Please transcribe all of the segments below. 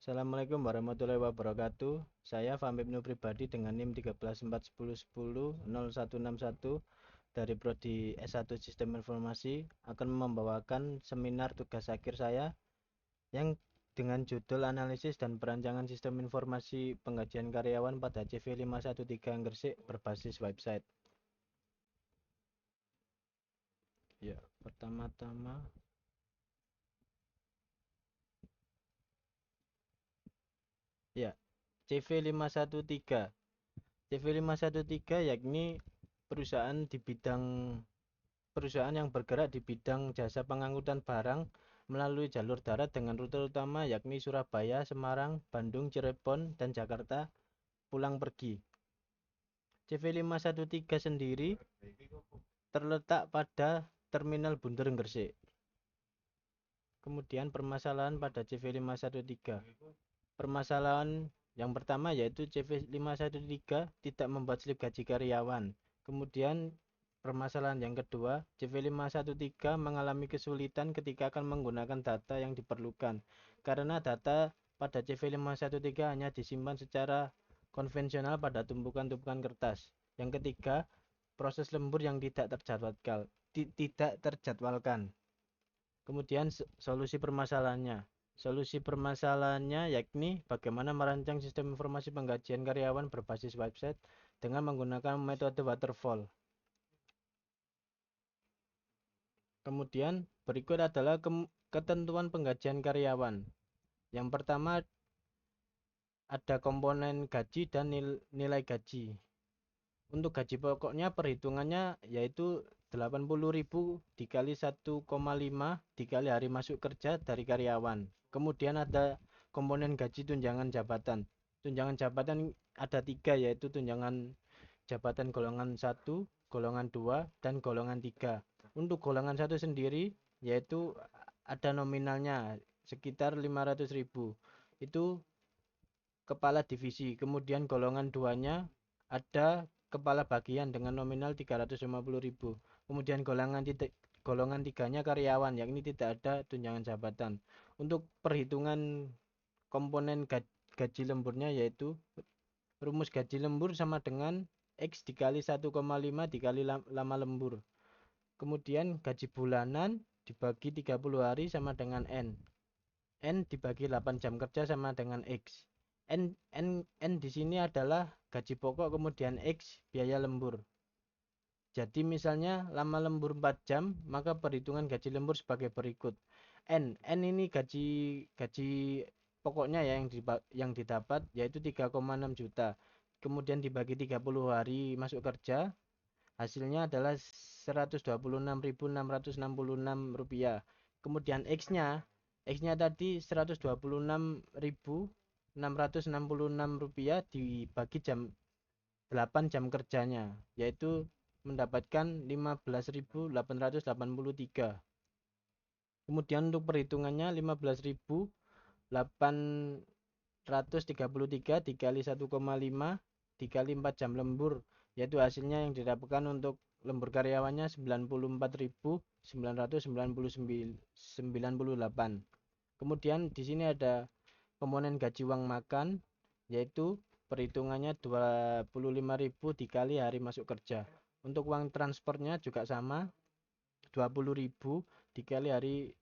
Assalamualaikum warahmatullahi wabarakatuh. Saya Fahmi Ibnu Pribadi dengan NIM 1341100161 dari Prodi S1 Sistem Informasi akan membawakan seminar tugas akhir saya yang dengan judul Analisis dan Perancangan Sistem Informasi Penggajian Karyawan pada CV513 Gresik berbasis website. Ya, pertama-tama ya, CV513. CV513 yakni perusahaan yang bergerak di bidang jasa pengangkutan barang melalui jalur darat dengan rute utama yakni Surabaya, Semarang, Bandung, Cirebon, dan Jakarta pulang pergi. CV513 sendiri terletak pada Terminal Bundaran Gresik. Kemudian permasalahan pada CV513. Permasalahan yang pertama yaitu CV513 tidak membuat slip gaji karyawan. Kemudian permasalahan yang kedua, CV513 mengalami kesulitan ketika akan menggunakan data yang diperlukan karena data pada CV513 hanya disimpan secara konvensional pada tumpukan-tumpukan kertas. Yang ketiga, proses lembur yang tidak terjadwalkan. Kemudian solusi permasalahannya. Solusi permasalahannya yakni bagaimana merancang sistem informasi penggajian karyawan berbasis website dengan menggunakan metode waterfall. Kemudian berikut adalah ketentuan penggajian karyawan. Yang pertama ada komponen gaji dan nilai gaji. Untuk gaji pokoknya perhitungannya yaitu 80.000 dikali 1,5 dikali hari masuk kerja dari karyawan. Kemudian ada komponen gaji tunjangan jabatan. Tunjangan jabatan ada 3 yaitu tunjangan jabatan golongan 1, golongan 2, dan golongan 3. Untuk golongan 1 sendiri yaitu ada nominalnya sekitar 500.000. Itu kepala divisi. Kemudian golongan 2-nya ada kepala bagian dengan nominal 350.000. Kemudian golongan 3-nya karyawan, yakni tidak ada tunjangan jabatan. Untuk perhitungan komponen gaji lemburnya yaitu rumus gaji lembur sama dengan X dikali 1,5 dikali lama lembur. Kemudian gaji bulanan dibagi 30 hari sama dengan N. N dibagi 8 jam kerja sama dengan X. N di sini adalah gaji pokok, kemudian X biaya lembur. Jadi misalnya lama lembur 4 jam, maka perhitungan gaji lembur sebagai berikut. N ini gaji pokoknya ya yang didapat yaitu 3,6 juta. Kemudian dibagi 30 hari masuk kerja, hasilnya adalah Rp126.666. Kemudian X-nya tadi Rp126.666 dibagi 8 jam kerjanya, yaitu mendapatkan 15.883. Kemudian untuk perhitungannya 15.833 dikali 1,5 dikali 4 jam lembur, yaitu hasilnya yang didapatkan untuk lembur karyawannya 94.998. Kemudian di sini ada komponen gaji uang makan, yaitu perhitungannya 25.000 dikali hari masuk kerja. Untuk uang transportnya juga sama, 20.000 dikali hari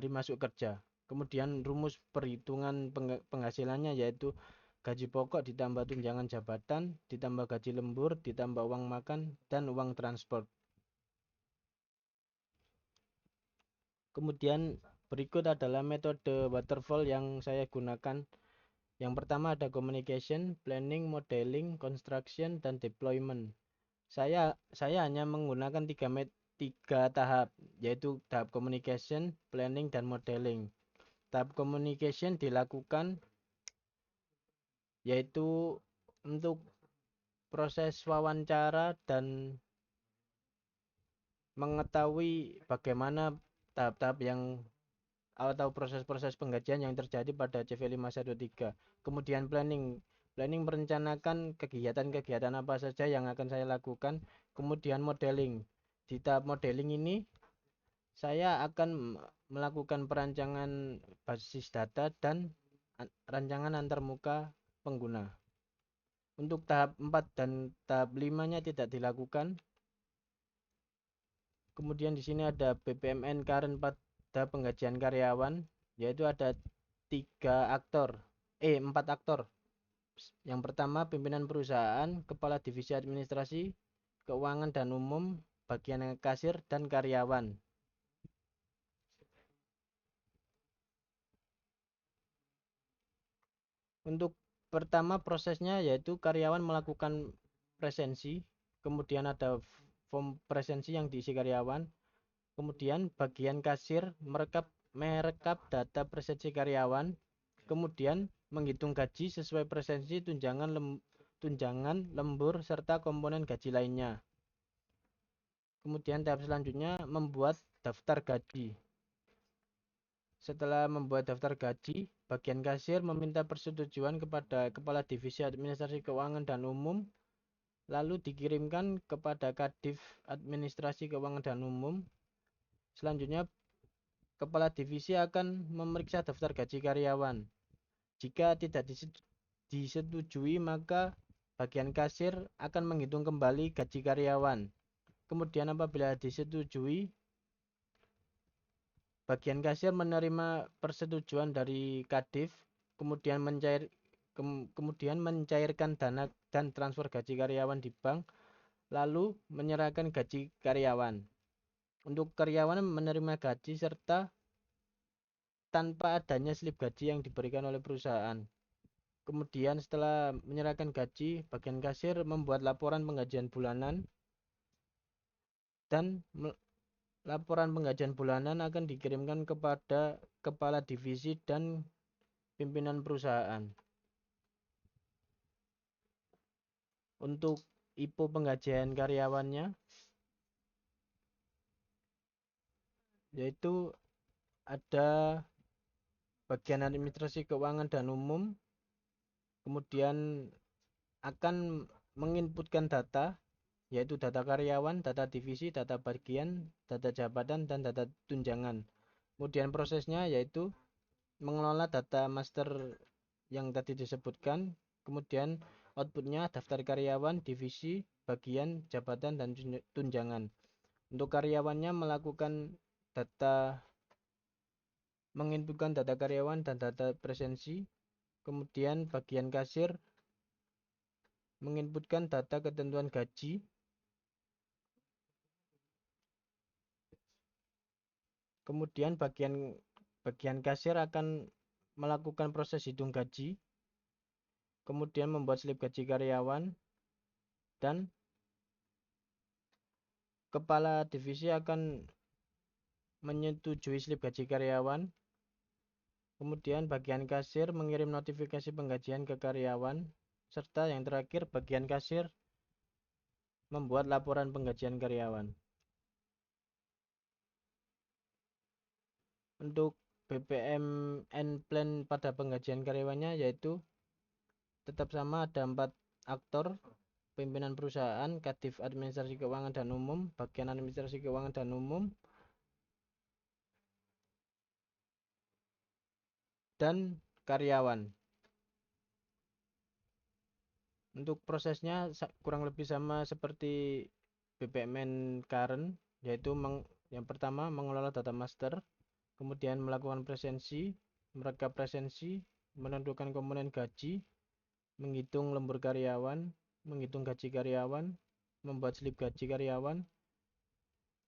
masuk kerja. Kemudian rumus perhitungan penghasilannya yaitu gaji pokok ditambah tunjangan jabatan, ditambah gaji lembur, ditambah uang makan, dan uang transport. Kemudian berikut adalah metode waterfall yang saya gunakan. Yang pertama ada communication, planning, modeling, construction, dan deployment. Saya hanya menggunakan tiga tahap, yaitu tahap communication, planning, dan modeling. Tahap communication dilakukan yaitu untuk proses wawancara dan mengetahui bagaimana tahap-tahap yang atau proses-proses penggajian yang terjadi pada CV513. Kemudian planning merencanakan kegiatan-kegiatan apa saja yang akan saya lakukan. Kemudian modeling. Di tahap modeling ini saya akan melakukan perancangan basis data dan rancangan antarmuka pengguna. Untuk tahap 4 dan tahap 5-nya tidak dilakukan. Kemudian di sini ada BPMN current pada penggajian karyawan, yaitu ada 4 aktor. Yang pertama, pimpinan perusahaan, kepala divisi administrasi, keuangan dan umum, bagian kasir, dan karyawan. Untuk pertama prosesnya yaitu karyawan melakukan presensi, kemudian ada form presensi yang diisi karyawan, kemudian bagian kasir merekap data presensi karyawan, kemudian menghitung gaji sesuai presensi, tunjangan, lembur, serta komponen gaji lainnya. Kemudian tahap selanjutnya membuat daftar gaji. Setelah membuat daftar gaji, bagian kasir meminta persetujuan kepada Kepala Divisi Administrasi Keuangan dan Umum, lalu dikirimkan kepada Kadif Administrasi Keuangan dan Umum. Selanjutnya, Kepala Divisi akan memeriksa daftar gaji karyawan. Jika tidak disetujui, maka bagian kasir akan menghitung kembali gaji karyawan. Kemudian apabila disetujui, bagian kasir menerima persetujuan dari Kadif, kemudian mencairkan dana dan transfer gaji karyawan di bank, lalu menyerahkan gaji karyawan. Untuk karyawan menerima gaji serta tanpa adanya slip gaji yang diberikan oleh perusahaan. Kemudian setelah menyerahkan gaji, bagian kasir membuat laporan penggajian bulanan, dan laporan penggajian bulanan akan dikirimkan kepada kepala divisi dan pimpinan perusahaan. Untuk IPO penggajian karyawannya, yaitu ada bagian administrasi keuangan dan umum, kemudian akan menginputkan data, yaitu data karyawan, data divisi, data bagian, data jabatan, dan data tunjangan. Kemudian prosesnya yaitu mengelola data master yang tadi disebutkan, kemudian outputnya daftar karyawan, divisi, bagian, jabatan, dan tunjangan. Untuk karyawannya menginputkan data karyawan dan data presensi, kemudian bagian kasir menginputkan data ketentuan gaji, kemudian bagian kasir akan melakukan proses hitung gaji, kemudian membuat slip gaji karyawan, dan kepala divisi akan menyetujui slip gaji karyawan. Kemudian bagian kasir mengirim notifikasi penggajian ke karyawan, serta yang terakhir bagian kasir membuat laporan penggajian karyawan. Untuk BPMN plan pada penggajian karyawannya yaitu tetap sama, ada 4 aktor: pimpinan perusahaan, Kadif Administrasi Keuangan dan Umum, bagian administrasi keuangan dan umum, dan karyawan. Untuk prosesnya kurang lebih sama seperti BPMN current, yaitu yang pertama mengelola data master, kemudian melakukan presensi, merekap presensi, menentukan komponen gaji, menghitung lembur karyawan, menghitung gaji karyawan, membuat slip gaji karyawan,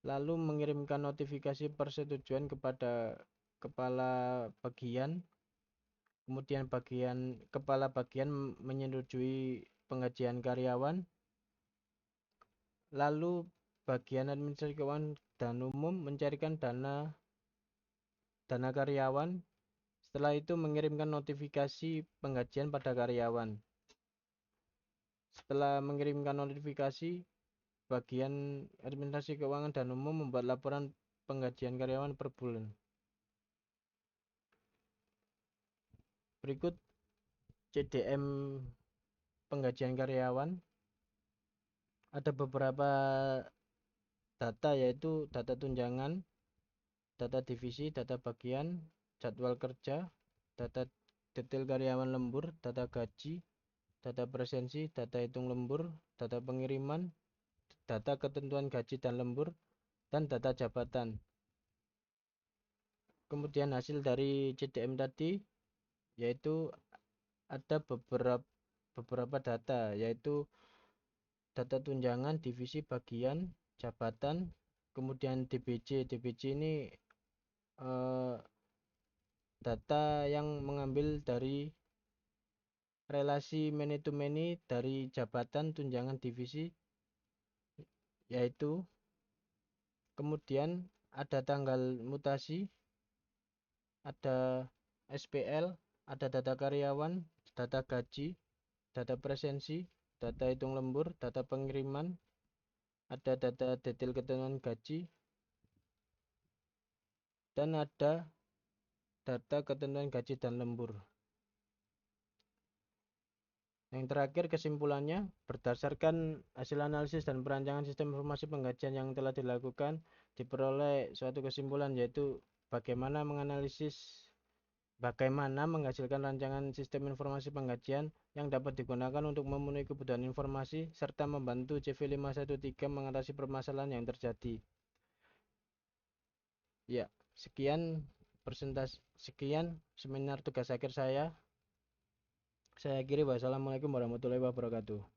lalu mengirimkan notifikasi persetujuan kepada kepala bagian, kemudian kepala bagian menyetujui penggajian karyawan, lalu bagian administrasi keuangan dan umum mencairkan dana karyawan. Setelah itu mengirimkan notifikasi penggajian pada karyawan. Setelah mengirimkan notifikasi, bagian administrasi keuangan dan umum membuat laporan penggajian karyawan per bulan. Berikut CDM penggajian karyawan. Ada beberapa data, yaitu data tunjangan, data divisi, data bagian, jadwal kerja, data detail karyawan lembur, data gaji, data presensi, data hitung lembur, data pengiriman, data ketentuan gaji dan lembur, dan data jabatan. Kemudian hasil dari CDM tadi yaitu ada beberapa data, yaitu data tunjangan, divisi, bagian, jabatan, kemudian DBC. DBC ini data yang mengambil dari relasi many to many dari jabatan, tunjangan, divisi, yaitu kemudian ada tanggal mutasi, ada SPL, ada data karyawan, data gaji, data presensi, data hitung lembur, data pengiriman, ada data detail ketentuan gaji, dan ada data ketentuan gaji dan lembur. Yang terakhir, kesimpulannya, berdasarkan hasil analisis dan perancangan sistem informasi penggajian yang telah dilakukan, diperoleh suatu kesimpulan, yaitu bagaimana menghasilkan rancangan sistem informasi penggajian yang dapat digunakan untuk memenuhi kebutuhan informasi serta membantu CV513 mengatasi permasalahan yang terjadi. Ya, sekian seminar tugas akhir saya. Saya akhiri. Wassalamualaikum warahmatullahi wabarakatuh.